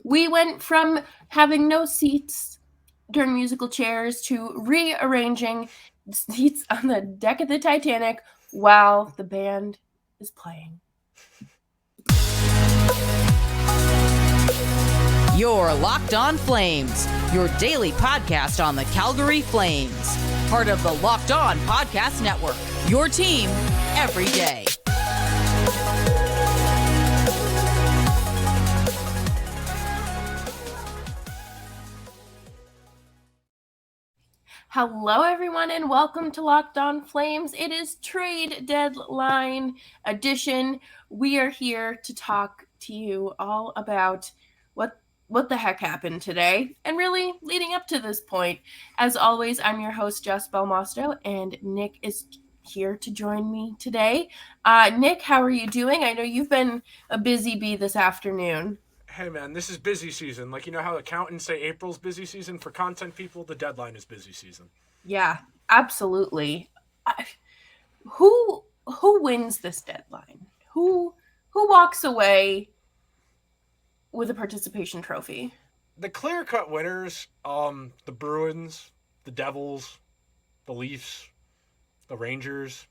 We went from having no seats during musical chairs to rearranging seats on the deck of the Titanic while the band is playing. You're Locked On Flames, your daily podcast on the Calgary Flames. Part of the Locked On Podcast Network, your team every day. Hello, everyone, and welcome to Locked On Flames. It is trade deadline edition. We are here to talk to you all about what the heck happened today and really leading up to this point. As always, I'm your host, Jess Belmosto, and Nick is here to join me today. Nick, how are you doing? I know you've been a busy bee this afternoon. Hey man, this is busy season. Like, you know how accountants say April's busy season? For content people, the deadline is busy season. Yeah, absolutely. Who wins this deadline? Who walks away with a participation trophy? The clear-cut winners, the Bruins, the Devils, the Leafs, the Rangers.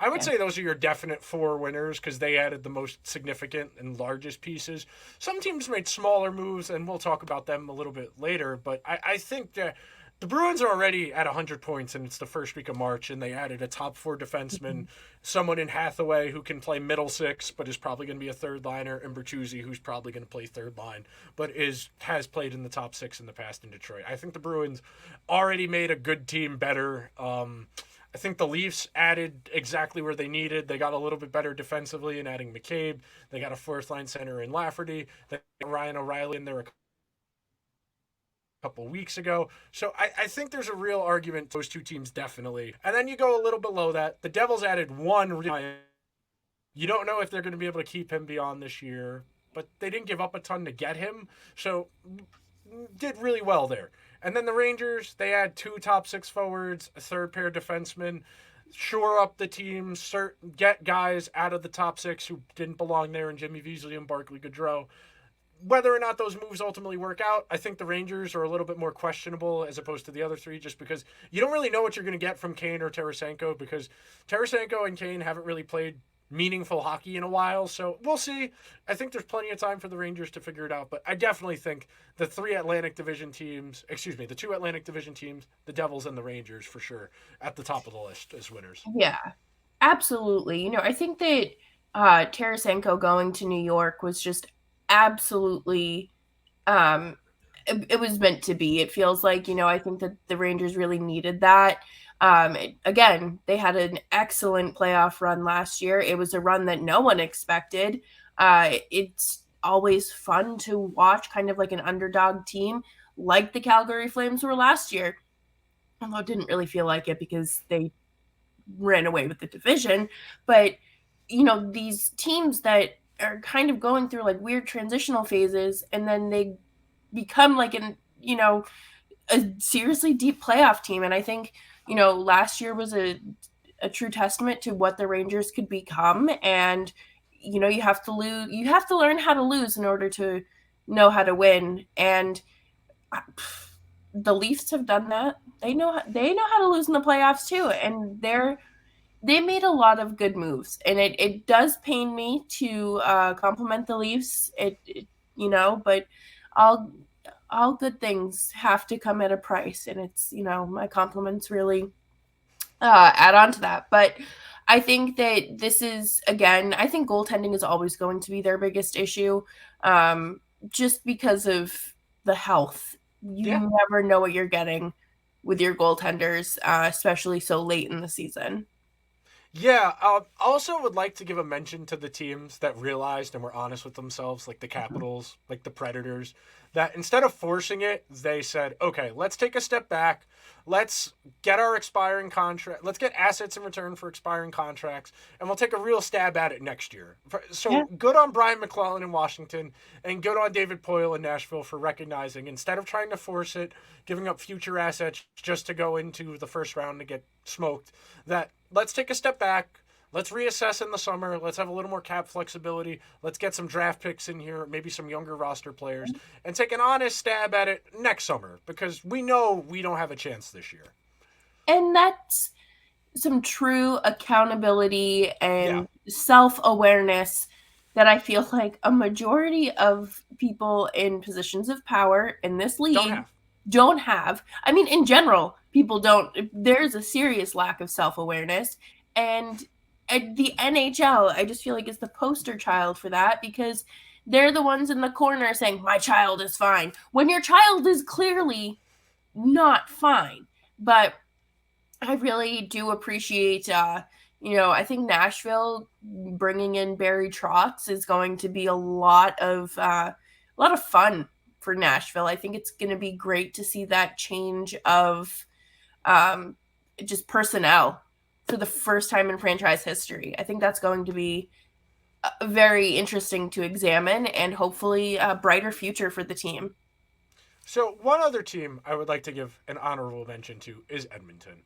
I would say those are your definite four winners because they added the most significant and largest pieces. Some teams made smaller moves, and we'll talk about them a little bit later, but I think that the Bruins are already at 100 points, and it's the first week of March, and they added a top four defenseman, someone in Hathaway who can play middle six, but is probably going to be a third liner, and Bertuzzi, who's probably going to play third line, but has played in the top six in the past in Detroit. I think the Bruins already made a good team better. I think the Leafs added exactly where they needed. They got a little bit better defensively in adding McCabe. They got a fourth-line center in Lafferty. They got Ryan O'Reilly in there a couple weeks ago. So I think there's a real argument, those two teams definitely. And then you go a little below that. The Devils added one. You don't know if they're going to be able to keep him beyond this year, but they didn't give up a ton to get him. So did really well there. And then the Rangers, they had two top six forwards, a third pair defenseman, shore up the team, get guys out of the top six who didn't belong there in Jimmy Vesey and Barclay Goodrow. Whether or not those moves ultimately work out, I think the Rangers are a little bit more questionable as opposed to the other three, just because you don't really know what you're going to get from Kane or Tarasenko, because Tarasenko and Kane haven't really played meaningful hockey in a while, so we'll see. I think there's plenty of time for the Rangers to figure it out, but I definitely think the two Atlantic Division teams, the Devils and the Rangers for sure, at the top of the list as winners. Yeah, absolutely. I think that Tarasenko going to New York was just absolutely it was meant to be. It feels like, I think that the Rangers really needed that. Again, they had an excellent playoff run last year. It was a run that no one expected. It's always fun to watch kind of like an underdog team like the Calgary Flames were last year. Although it didn't really feel like it because they ran away with the division. But, these teams that are kind of going through like weird transitional phases and then they become like a seriously deep playoff team. And I think, last year was a true testament to what the Rangers could become. And, you have to learn how to lose in order to know how to win. And the Leafs have done that. They know how to lose in the playoffs too. And they made a lot of good moves. And it does pain me to compliment the Leafs. But all good things have to come at a price, and it's, my compliments really add on to that. But I think that this is, again, I think goaltending is always going to be their biggest issue, just because of the health. You never know what you're getting with your goaltenders, especially so late in the season. Yeah, also would like to give a mention to the teams that realized and were honest with themselves, like the Capitals, like the Predators, that instead of forcing it, they said, okay, let's take a step back. Let's get our expiring contract. Let's get assets in return for expiring contracts, and we'll take a real stab at it next year. So good on Brian McClellan in Washington, and good on David Poile in Nashville for recognizing, instead of trying to force it, giving up future assets just to go into the first round to get smoked, that let's take a step back. let's reassess in the summer. Let's have a little more cap flexibility. Let's get some draft picks in here, maybe some younger roster players, and take an honest stab at it next summer because we know we don't have a chance this year. And that's some true accountability and Yeah. self-awareness that I feel like a majority of people in positions of power in this league don't have. I mean, in general, people don't. There's a serious lack of self-awareness. And the NHL, I just feel like is the poster child for that because they're the ones in the corner saying, my child is fine, when your child is clearly not fine. But I really do appreciate, I think Nashville bringing in Barry Trotz is going to be a lot of fun for Nashville. I think it's going to be great to see that change of just personnel for the first time in franchise history. I think that's going to be very interesting to examine and hopefully a brighter future for the team. So one other team I would like to give an honorable mention to is Edmonton.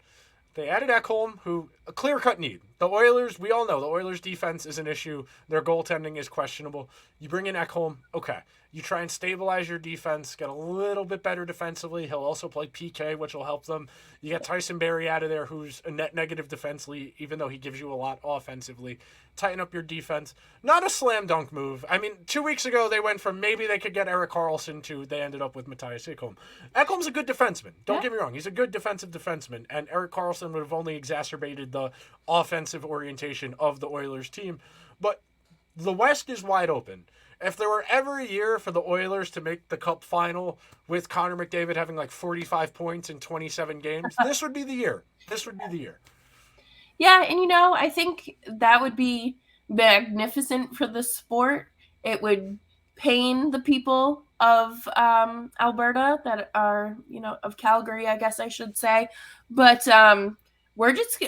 They added Ekholm, who a clear-cut need. The Oilers, we all know the Oilers' defense is an issue. Their goaltending is questionable. You bring in Ekholm, okay. You try and stabilize your defense, get a little bit better defensively. He'll also play PK, which will help them. You get Tyson Barrie out of there, who's a net negative defensively, even though he gives you a lot offensively. Tighten up your defense. Not a slam dunk move. I mean, 2 weeks ago, they went from maybe they could get Erik Karlsson to they ended up with Matthias Ekholm. Ekholm's a good defenseman. Don't get me wrong. He's a good defensive defenseman, and Erik Karlsson would have only exacerbated the offensive orientation of the Oilers team. But the West is wide open. If there were ever a year for the Oilers to make the Cup final with Connor McDavid having like 45 points in 27 games, this would be the year. This would be the year. Yeah, and I think that would be magnificent for the sport. It would pain the people of Alberta that are, of Calgary, I guess I should say. But we're just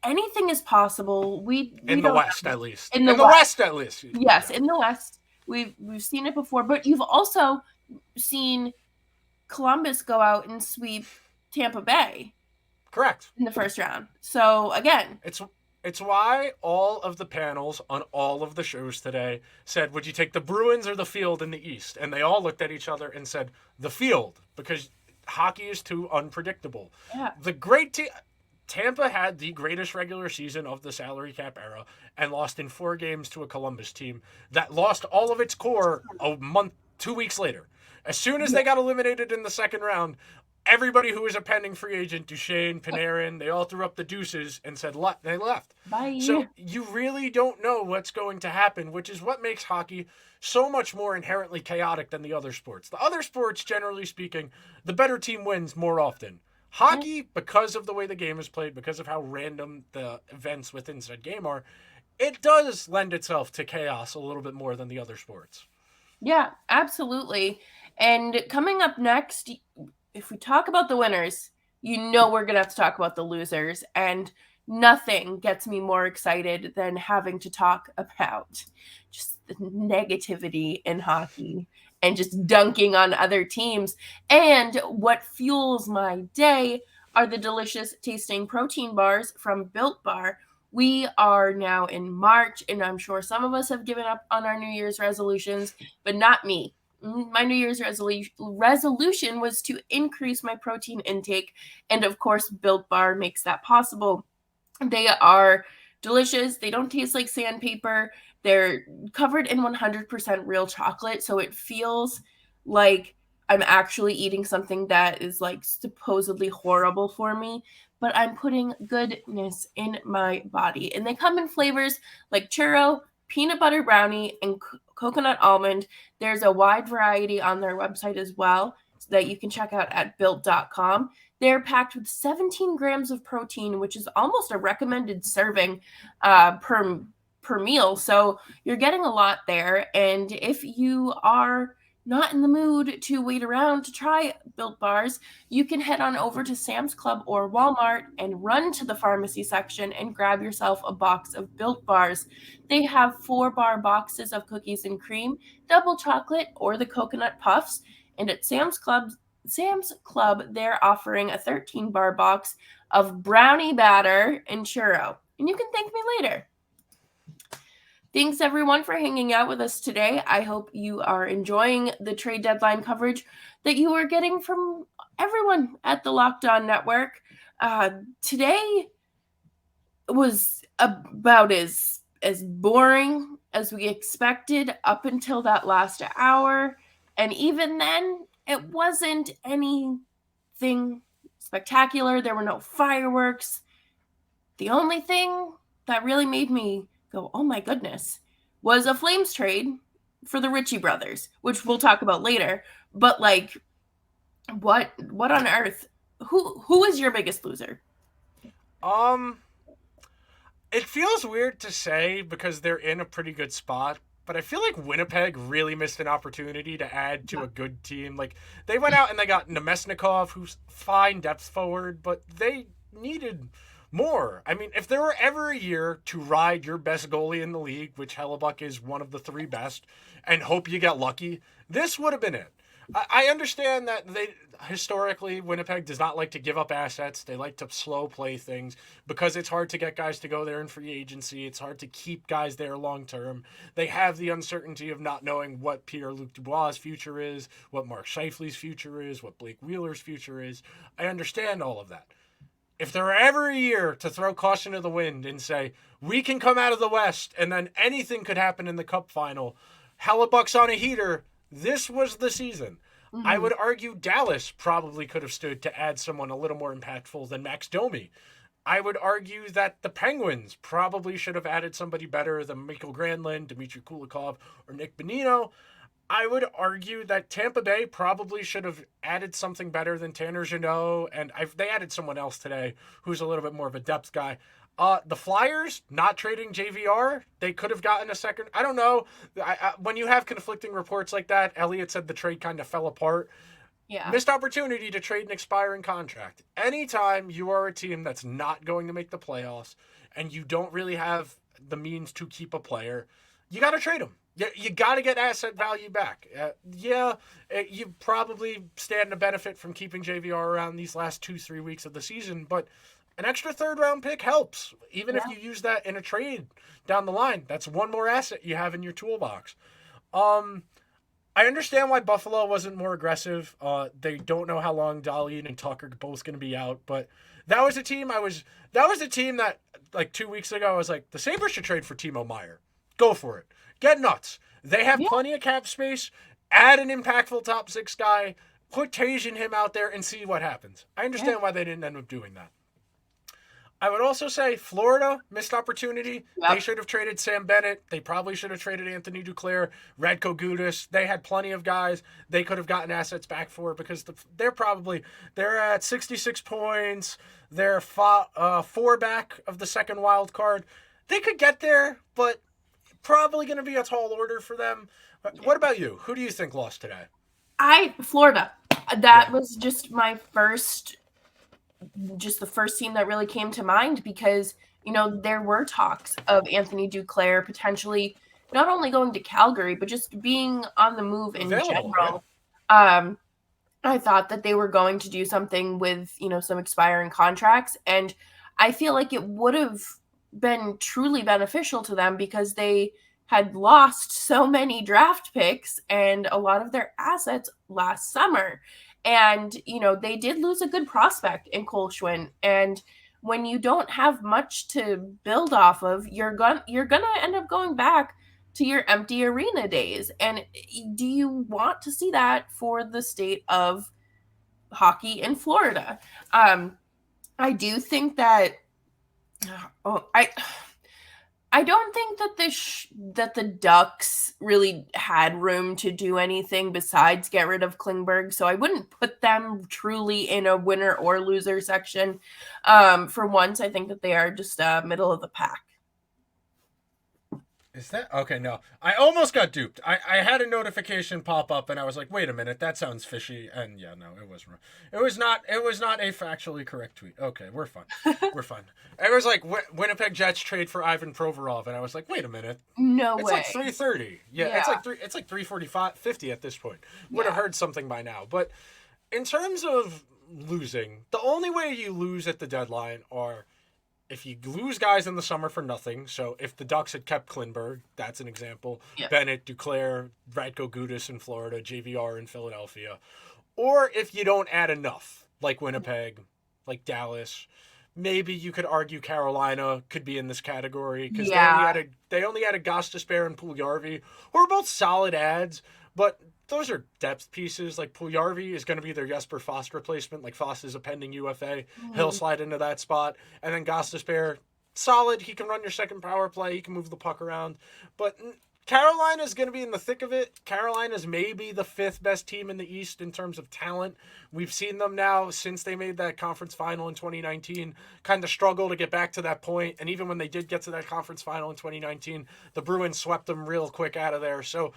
anything is possible. We in the West, at least. In the West, at least. Yes, in the West. We've seen it before, but you've also seen Columbus go out and sweep Tampa Bay. Correct. In the first round. So again, it's why all of the panels on all of the shows today said, would you take the Bruins or the Field in the East? And they all looked at each other and said, the Field, because hockey is too unpredictable. Yeah. The great team... Tampa had the greatest regular season of the salary cap era and lost in 4 games to a Columbus team that lost all of its core 2 weeks later. As soon as they got eliminated in the second round, everybody who was a pending free agent, Duchesne, Panarin, they all threw up the deuces and said they left. Bye. So you really don't know what's going to happen, which is what makes hockey so much more inherently chaotic than the other sports. The other sports, generally speaking, the better team wins more often. Hockey, because of the way the game is played, because of how random the events within said game are, it does lend itself to chaos a little bit more than the other sports. Yeah, absolutely. And coming up next, if we talk about the winners, we're going to have to talk about the losers. And nothing gets me more excited than having to talk about just the negativity in hockey and just dunking on other teams. And what fuels my day are the delicious tasting protein bars from Built Bar. We are now in March, and I'm sure some of us have given up on our New Year's resolutions, but not me. My New Year's resolution was to increase my protein intake, and of course, Built Bar makes that possible. They are delicious. They don't taste like sandpaper. They're covered in 100% real chocolate, so it feels like I'm actually eating something that is like supposedly horrible for me, but I'm putting goodness in my body. And they come in flavors like churro, peanut butter brownie, and coconut almond. There's a wide variety on their website as well that you can check out at built.com. They're packed with 17 grams of protein, which is almost a recommended serving per meal. So you're getting a lot there. And if you are not in the mood to wait around to try Built Bars, you can head on over to Sam's Club or Walmart and run to the pharmacy section and grab yourself a box of Built Bars. They have 4-bar boxes of cookies and cream, double chocolate, or the coconut puffs. And at Sam's Club, they're offering a 13-bar box of brownie batter and churro. and you can thank me later. Thanks everyone for hanging out with us today. I hope you are enjoying the trade deadline coverage that you are getting from everyone at the Locked On Network. Today was about as boring as we expected up until that last hour. And even then, it wasn't anything spectacular. There were no fireworks. The only thing that really made me go, oh my goodness, was a Flames trade for the Ritchie brothers, which we'll talk about later. But like, what on earth? Who is your biggest loser? It feels weird to say because they're in a pretty good spot, but I feel like Winnipeg really missed an opportunity to add to a good team. Like, they went out and they got Nemesnikov, who's fine depth forward, but they needed more. I mean, if there were ever a year to ride your best goalie in the league, which Hellebuck is one of the three best, and hope you get lucky, this would have been it. I understand that historically, Winnipeg does not like to give up assets. They like to slow play things because it's hard to get guys to go there in free agency. It's hard to keep guys there long term. They have the uncertainty of not knowing what Pierre-Luc Dubois' future is, what Mark Scheifele's future is, what Blake Wheeler's future is. I understand all of that. If there were ever a year to throw caution to the wind and say, we can come out of the West and then anything could happen in the Cup final, Hellebuck's on a heater, this was the season. Mm-hmm. I would argue Dallas probably could have stood to add someone a little more impactful than Max Domi. I would argue that the Penguins probably should have added somebody better than Mikhail Granlund, Dmitry Kulikov, or Nick Bonino. I would argue that Tampa Bay probably should have added something better than Tanner Jeannot, and they added someone else today who's a little bit more of a depth guy. The Flyers, not trading JVR, they could have gotten a second. I don't know. When you have conflicting reports like that, Elliott said the trade kind of fell apart. Yeah. Missed opportunity to trade an expiring contract. Anytime you are a team that's not going to make the playoffs and you don't really have the means to keep a player, you got to trade them. You got to get asset value back. You probably stand to benefit from keeping JVR around these last 2-3 weeks of the season, but an extra third-round pick helps. Even if you use that in a trade down the line, that's one more asset you have in your toolbox. I understand why Buffalo wasn't more aggressive. They don't know how long Dahlin and Tucker are both going to be out, but that was a team that like 2 weeks ago I was like, the Sabres should trade for Timo Meier. Go for it. Get nuts. They have plenty of cap space. Add an impactful top six guy. Put Tage and him out there and see what happens. I understand why they didn't end up doing that. I would also say Florida, missed opportunity. Yep. They should have traded Sam Bennett. They probably should have traded Anthony Duclair, Radko Gudas. They had plenty of guys they could have gotten assets back for because they're at 66 points. They're 4 back of the second wild card. They could get there, but probably going to be a tall order for them. What about you? Who do you think lost today? Florida. That was just the first team that really came to mind because, there were talks of Anthony Duclair potentially not only going to Calgary, but just being on the move in general. Yeah. I thought that they were going to do something with, some expiring contracts. And I feel like it would have been truly beneficial to them because they had lost so many draft picks and a lot of their assets last summer. And, they did lose a good prospect in Cole Schwinn. And when you don't have much to build off of, you're gonna end up going back to your empty arena days. And do you want to see that for the state of hockey in Florida? I do think that I don't think that the Ducks really had room to do anything besides get rid of Klingberg, so I wouldn't put them truly in a winner or loser section. For once, I think that they are just middle of the pack. Is that okay? No, I almost got duped. I had a notification pop up, and I was like, "Wait a minute, that sounds fishy." And yeah, no, it was wrong. It was not a factually correct tweet. Okay, we're fine. We're fine. It was like Winnipeg Jets trade for Ivan Provorov, and I was like, "Wait a minute, no way." It's like 3:30. Yeah, it's like 3:45, 50 at this point. Would have heard something by now. But in terms of losing, the only way you lose at the deadline are if you lose guys in the summer for nothing, so if the Ducks had kept Klingberg, that's an example. Yeah. Bennett, Duclair, Radko Gudas in Florida, JVR in Philadelphia. Or if you don't add enough, like Winnipeg, like Dallas, maybe you could argue Carolina could be in this category because they only added Gostisbehere and Puljujarvi, who are both solid adds, but those are depth pieces. Like Puljujarvi is going to be their Jesper Fast replacement. Like Fast is a pending UFA. He'll slide into that spot. And then Gostisbehere, solid. He can run your second power play. He can move the puck around. But Carolina's going to be in the thick of it. Carolina's maybe the 5th best team in the East in terms of talent. We've seen them now since they made that conference final in 2019 kind of struggle to get back to that point. And even when they did get to that conference final in 2019, the Bruins swept them real quick out of there. So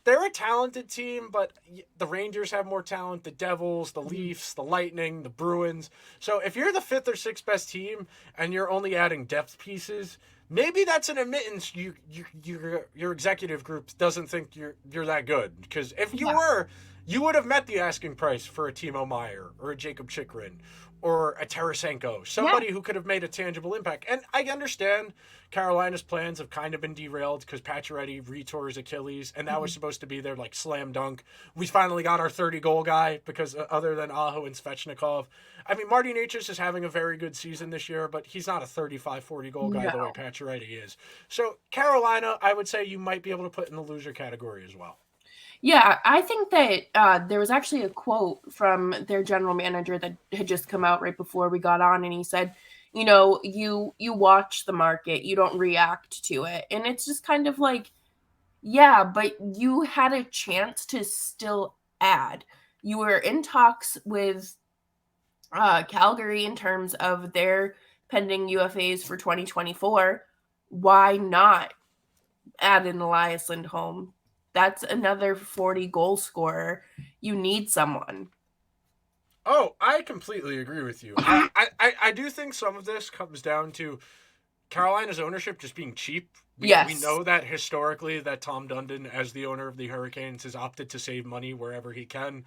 they're a talented team, but the Rangers have more talent, the Devils, the Leafs, the Lightning, the Bruins. So if you're the 5th or 6th best team and you're only adding depth pieces, maybe that's an admittance your executive group doesn't think you're that good. Because if you were, you would have met the asking price for a Timo Meier or a Jacob Chikrin or a Tarasenko, somebody who could have made a tangible impact. And I understand Carolina's plans have kind of been derailed because Pacioretty retore his Achilles, and that was supposed to be their like slam dunk. We finally got our 30-goal guy because other than Aho and Svechnikov, I mean, Marty Necas is having a very good season this year, but he's not a 35, 40-goal guy the way Pacioretty is. So Carolina, I would say you might be able to put in the loser category as well. Yeah, I think that there was actually a quote from their general manager that had just come out right before we got on, and he said, you know, you watch the market, you don't react to it. And it's just kind of like, yeah, but you had a chance to still add. You were in talks with Calgary in terms of their pending UFAs for 2024. Why not add an Elias Lindholm? That's another 40-goal scorer. You need someone. Oh, I completely agree with you. I do think some of this comes down to Carolina's ownership just being cheap. We know that historically that Tom Dundon, as the owner of the Hurricanes, has opted to save money wherever he can.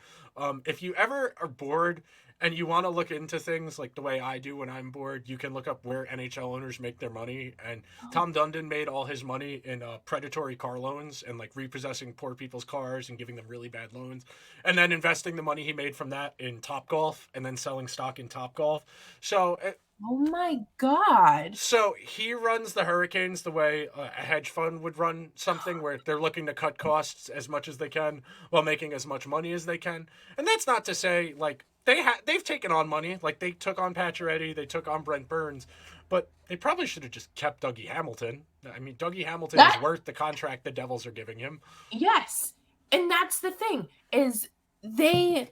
If you ever are bored and you want to look into things like the way I do when I'm bored, you can look up where NHL owners make their money. And Tom Dundon made all his money in predatory car loans and like repossessing poor people's cars and giving them really bad loans. And then investing the money he made from that in Topgolf and then selling stock in Topgolf. So oh my God. So he runs the Hurricanes the way a hedge fund would run something where they're looking to cut costs as much as they can while making as much money as they can. And that's not to say like they've taken on money. Like they took on Pacioretty, they took on Brent Burns, but they probably should have just kept Dougie Hamilton. I mean, Dougie Hamilton is worth the contract the Devils are giving him. Yes. And that's the thing is I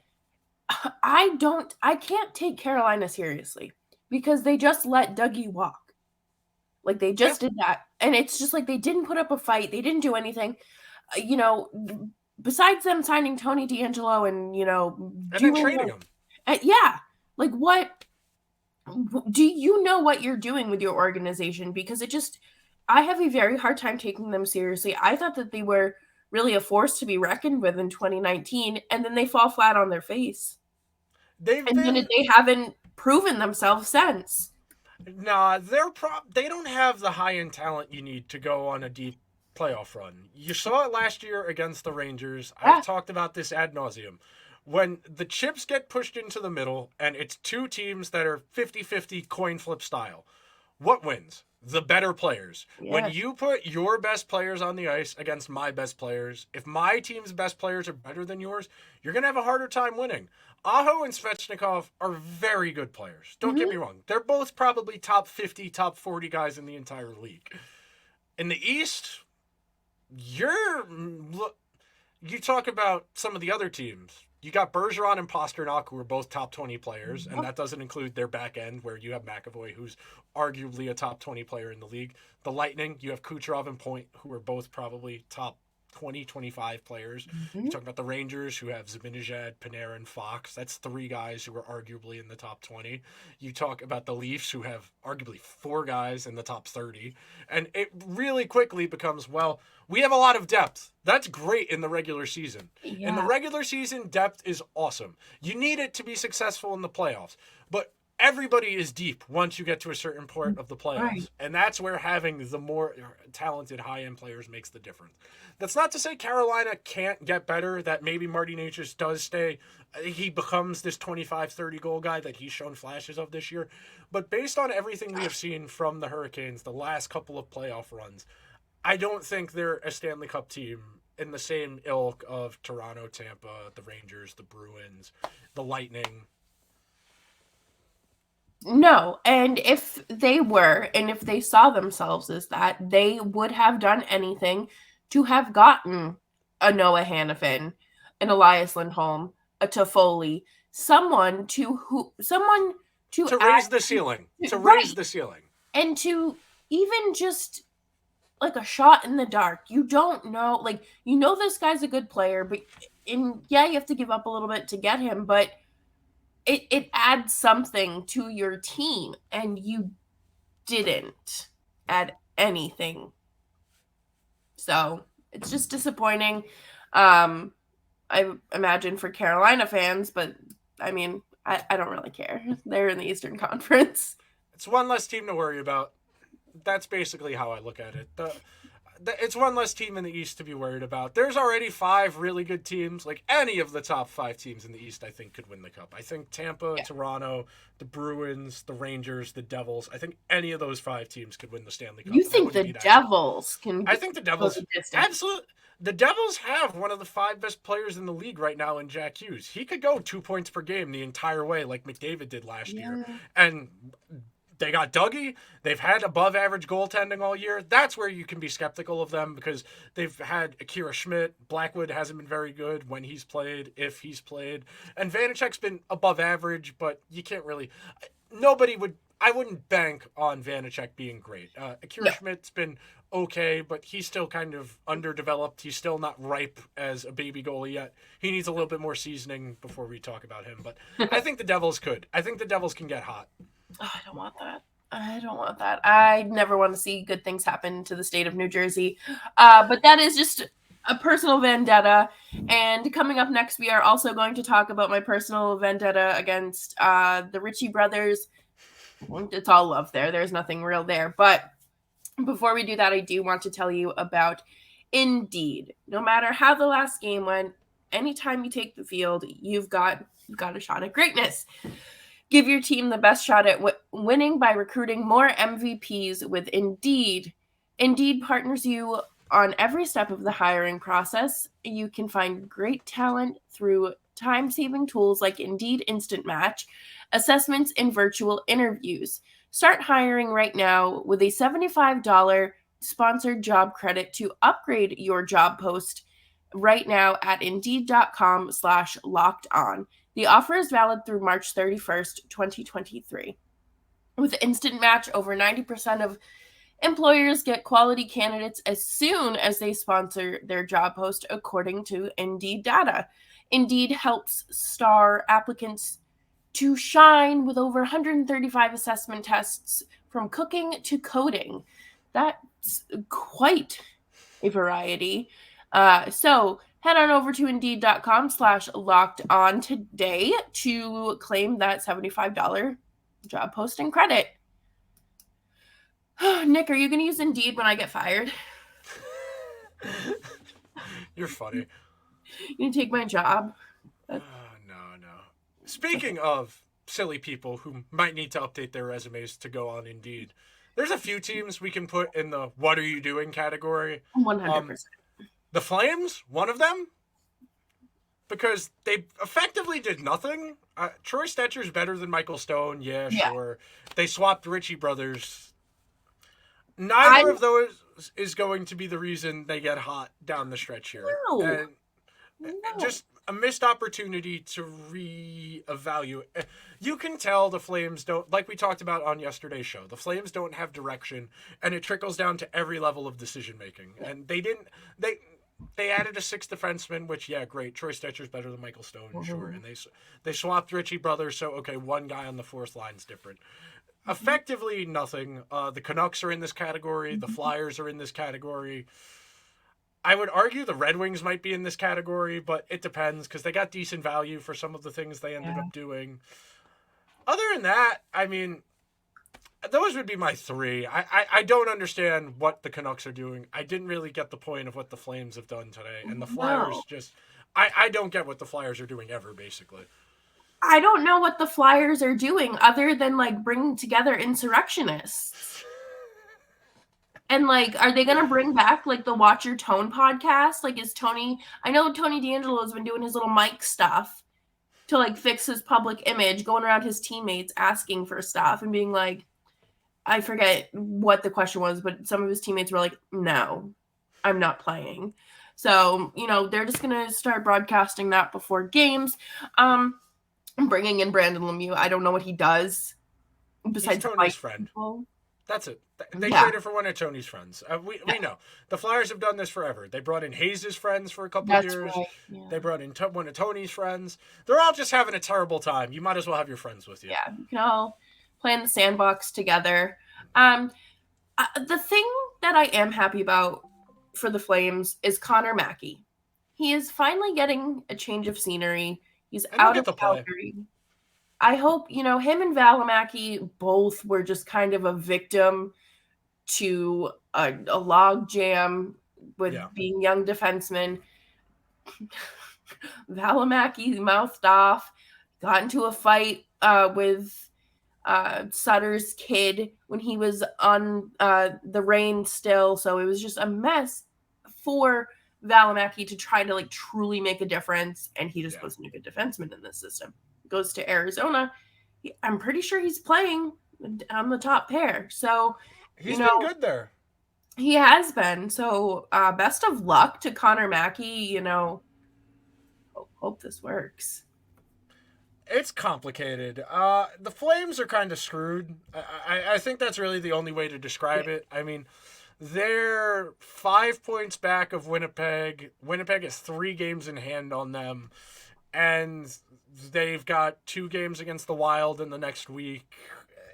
can't take Carolina seriously. Because they just let Dougie walk. Like, they just did that. And it's just like they didn't put up a fight. They didn't do anything. You know, besides them signing Tony DeAngelo and, you know... And then trading him. Yeah. Like, what... Do you know what you're doing with your organization? Because it just... I have a very hard time taking them seriously. I thought that they were really a force to be reckoned with in 2019, and then they fall flat on their face. Then they haven't proven themselves since. Nah, they don't have the high-end talent you need to go on a deep playoff run. You saw it last year against the Rangers. I've talked about this ad nauseum. When the chips get pushed into the middle and it's two teams that are 50-50 coin flip style, what wins? The better players. Yes. When you put your best players on the ice against my best players, if my team's best players are better than yours, you're going to have a harder time winning. Aho and Svechnikov are very good players. Don't get me wrong. They're both probably top 50, top 40 guys in the entire league. In the East, you talk about some of the other teams. You got Bergeron and Pasternak, who are both top 20 players, and that doesn't include their back end, where you have McAvoy, who's arguably a top 20 player in the league. The Lightning, you have Kucherov and Point, who are both probably top 20, 25 players. You talk about the Rangers, who have Zibanejad, Panarin, Fox. That's three guys who are arguably in the top 20. You talk about the Leafs, who have arguably four guys in the top 30. And it really quickly becomes, well, we have a lot of depth. That's great in the regular season. Yeah. In the regular season, depth is awesome. You need it to be successful in the playoffs. But everybody is deep once you get to a certain part of the playoffs. Right. And that's where having the more talented high-end players makes the difference. That's not to say Carolina can't get better, that maybe Marty Necas does stay. He becomes this 25, 30 goal guy that he's shown flashes of this year. But based on everything we have seen from the Hurricanes, the last couple of playoff runs, I don't think they're a Stanley Cup team in the same ilk of Toronto, Tampa, the Rangers, the Bruins, the Lightning. No, and if they were, and if they saw themselves as that, they would have done anything to have gotten a Noah Hannafin, an Elias Lindholm, a Toffoli, someone to raise the ceiling. To right, raise the ceiling. and to even just like a shot in the dark. You don't know, like, you know this guy's a good player, but you have to give up a little bit to get him, but it adds something to your team, and you didn't add anything. So it's just disappointing. I imagine for Carolina fans, but I mean, I don't really care. They're in the Eastern Conference. It's one less team to worry about. That's basically how I look at it. It's one less team in the East to be worried about. There's already 5 really good teams. Like, any of the top 5 teams in the East, I think, could win the Cup. I think Tampa, Toronto, the Bruins, the Rangers, the Devils, I think any of those 5 teams could win the Stanley Cup. You think the Devils can? I think the Devils, absolutely. The Devils have one of the 5 best players in the league right now in Jack Hughes. He could go 2 points per game the entire way like McDavid did last year. And they got Dougie. They've had above-average goaltending all year. That's where you can be skeptical of them, because they've had Akira Schmidt. Blackwood hasn't been very good when he's played, if he's played. And Vanacek's been above average, but you can't really... I wouldn't bank on Vanacek being great. Akira Schmidt's been okay, but he's still kind of underdeveloped. He's still not ripe as a baby goalie yet. He needs a little bit more seasoning before we talk about him. But I think the Devils could. I think the Devils can get hot. Oh, I don't want that. I never want to see good things happen to the state of New Jersey. But that is just a personal vendetta. And coming up next, we are also going to talk about my personal vendetta against the Ritchie brothers. It's all love there. There's nothing real there. But before we do that, I do want to tell you about Indeed. No matter how the last game went, anytime you take the field, you've got a shot at greatness. Give your team the best shot at winning by recruiting more MVPs with Indeed. Indeed partners you on every step of the hiring process. You can find great talent through time-saving tools like Indeed Instant Match, assessments, and virtual interviews. Start hiring right now with a $75 sponsored job credit to upgrade your job post right now at Indeed.com/lockedon. The offer is valid through March 31st, 2023. With Instant Match, over 90% of employers get quality candidates as soon as they sponsor their job post, according to Indeed data. Indeed helps star applicants to shine with over 135 assessment tests from cooking to coding. That's quite a variety. So head on over to Indeed.com/lockedon today to claim that $75 job posting credit. Nick, are you going to use Indeed when I get fired? You're funny. You going to take my job? No. Speaking of silly people who might need to update their resumes to go on Indeed, there's a few teams we can put in the "what are you doing" category. 100%. The Flames, one of them, because they effectively did nothing. Troy Stetcher's better than Michael Stone, yeah, sure. They swapped Ritchie brothers. Neither of those is going to be the reason they get hot down the stretch here. No. Just a missed opportunity to reevaluate. You can tell the Flames don't, like we talked about on yesterday's show, the Flames don't have direction, and it trickles down to every level of decision making. And they added a 6th defenseman, which, yeah, great. Troy Stetcher's better than Michael Stone, sure. And they swapped Ritchie brothers, so, okay, one guy on the 4th line's different. Effectively nothing. The Canucks are in this category. The Flyers are in this category. I would argue the Red Wings might be in this category, but it depends, because they got decent value for some of the things they ended up doing. Other than that, I mean, those would be my three. I don't understand what the Canucks are doing. I didn't really get the point of what the Flames have done today. And the Flyers No. just... I don't get what the Flyers are doing ever, basically. I don't know what the Flyers are doing other than like bringing together insurrectionists. And like, are they gonna bring back like the Watch Your Tone podcast? Like, is Tony? I know Tony D'Angelo has been doing his little mic stuff to like fix his public image, going around his teammates asking for stuff and being like, I forget what the question was, but some of his teammates were like, "No, I'm not playing." So they're just gonna start broadcasting that before games. Bringing in Brandon Lemieux, I don't know what he does besides He's Tony's friend. people. That's it. They traded for one of Tony's friends. We know. The Flyers have done this forever. They brought in Hayes' friends for a couple of years. Right. Yeah. They brought in one of Tony's friends. They're all just having a terrible time. You might as well have your friends with you. Yeah, you can all play in the sandbox together. The thing that I am happy about for the Flames is Connor Mackey. He is finally getting a change of scenery. He's out of Calgary. I hope, him and Valimaki both were just kind of a victim to a log jam with being young defensemen. Valimaki mouthed off, got into a fight with Sutter's kid when he was on the Reign still. So it was just a mess for Valimaki to try to like truly make a difference. And he just wasn't a good defenseman in this system. Goes to Arizona. I'm pretty sure he's playing on the top pair. So he's been good there. He has been. So best of luck to Connor Mackey. Hope this works. It's complicated. The Flames are kind of screwed. I think that's really the only way to describe it. I mean, they're 5 points back of Winnipeg. Winnipeg has 3 games in hand on them. And they've got 2 games against the Wild in the next week.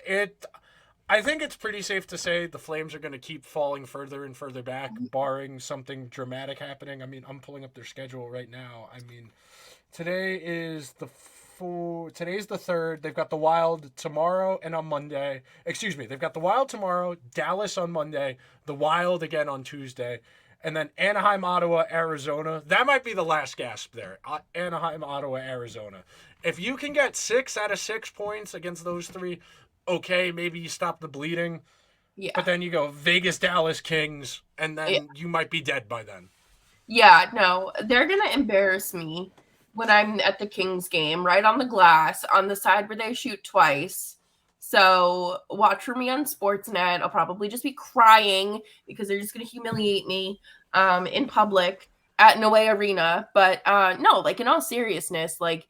I think it's pretty safe to say the Flames are going to keep falling further and further back, barring something dramatic happening. I mean, I'm pulling up their schedule right now. I mean, today's the 3rd. They've got the Wild tomorrow and on Monday. Excuse me. They've got the Wild tomorrow, Dallas on Monday, the Wild again on Tuesday, and then Anaheim, Ottawa, Arizona. That might be the last gasp there. Anaheim, Ottawa, Arizona. If you can get 6 out of 6 points against those 3, okay, maybe you stop the bleeding. Yeah. But then you go Vegas, Dallas, Kings, and then you might be dead by then. Yeah, no. They're going to embarrass me when I'm at the Kings game, right on the glass, on the side where they shoot twice. So watch for me on Sportsnet. I'll probably just be crying because they're just going to humiliate me in public at Noe Arena. But no, like in all seriousness, like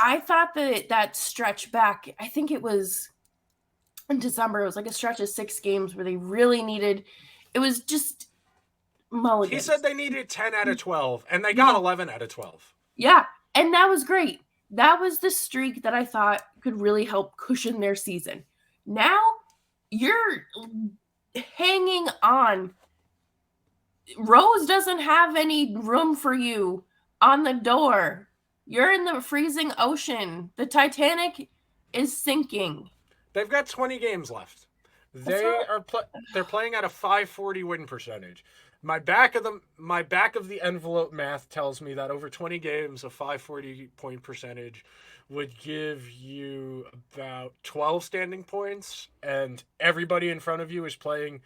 I thought that stretch back, I think it was in December, it was like a stretch of 6 games where they really needed, it was just mulligans. He said they needed 10 out of 12, and they got 11 out of 12. Yeah, and that was great. That was the streak that I thought could really help cushion their season. Now, you're hanging on. Rose doesn't have any room for you on the door. You're in the freezing ocean. The Titanic is sinking. They've got 20 games left. They're playing at a .540 win percentage. My back of the envelope math tells me that over 20 games, a .540 point percentage would give you about 12 standing points, and everybody in front of you is playing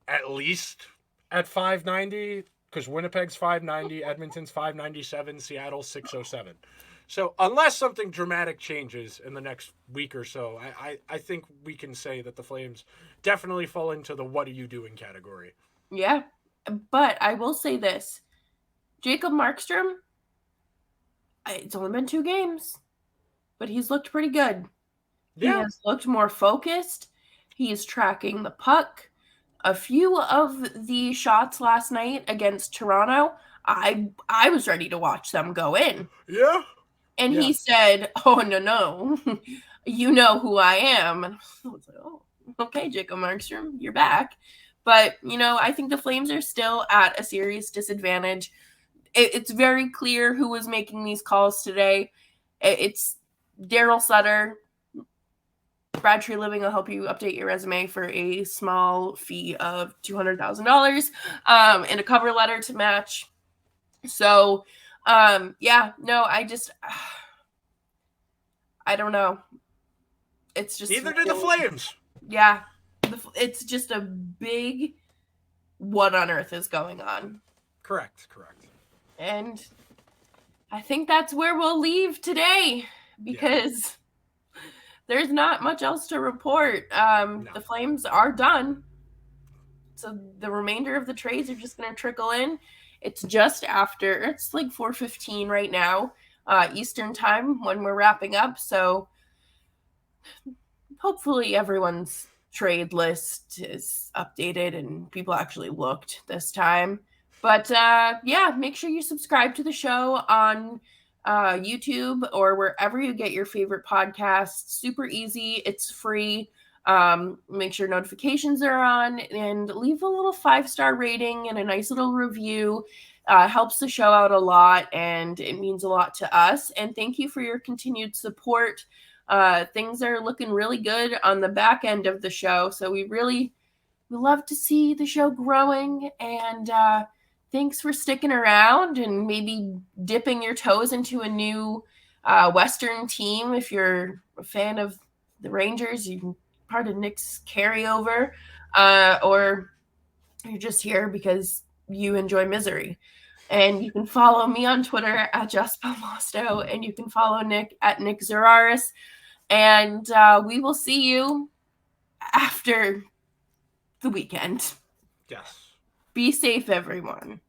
at least at .590. Because Winnipeg's .590, Edmonton's .597, Seattle's .607. So unless something dramatic changes in the next week or so, I think we can say that the Flames definitely fall into the what are you doing category. Yeah, but I will say this. Jacob Markstrom, it's only been 2 games, but he's looked pretty good. Yeah. He has looked more focused. He is tracking the puck. A few of the shots last night against Toronto, I was ready to watch them go in. Yeah. And he said, "Oh, no. You know who I am." And I was like, "Oh, okay, Jacob Markstrom, you're back." But, I think the Flames are still at a serious disadvantage. It's very clear who was making these calls today. It's Daryl Sutter, Brad Tree Living will help you update your resume for a small fee of $200,000 and a cover letter to match. So, I don't know. It's just neither did the Flames. Yeah, it's just a big what on earth is going on. Correct. And I think that's where we'll leave today because there's not much else to report. No. The Flames are done. So the remainder of the trades are just going to trickle in. It's like 4:15 right now, Eastern time when we're wrapping up. So hopefully everyone's trade list is updated and people actually looked this time. But make sure you subscribe to the show on YouTube or wherever you get your favorite podcasts. Super easy. It's free. Make sure notifications are on and leave a little 5-star rating and a nice little review. Helps the show out a lot and it means a lot to us. And thank you for your continued support. Things are looking really good on the back end of the show. So we love to see the show growing, and thanks for sticking around and maybe dipping your toes into a new Western team. If you're a fan of the Rangers, you can part of Nick's carryover, or you're just here because you enjoy misery. And you can follow me on Twitter at JustPalmosto, and you can follow Nick at Nick Zeraris. And we will see you after the weekend. Yes. Be safe, everyone.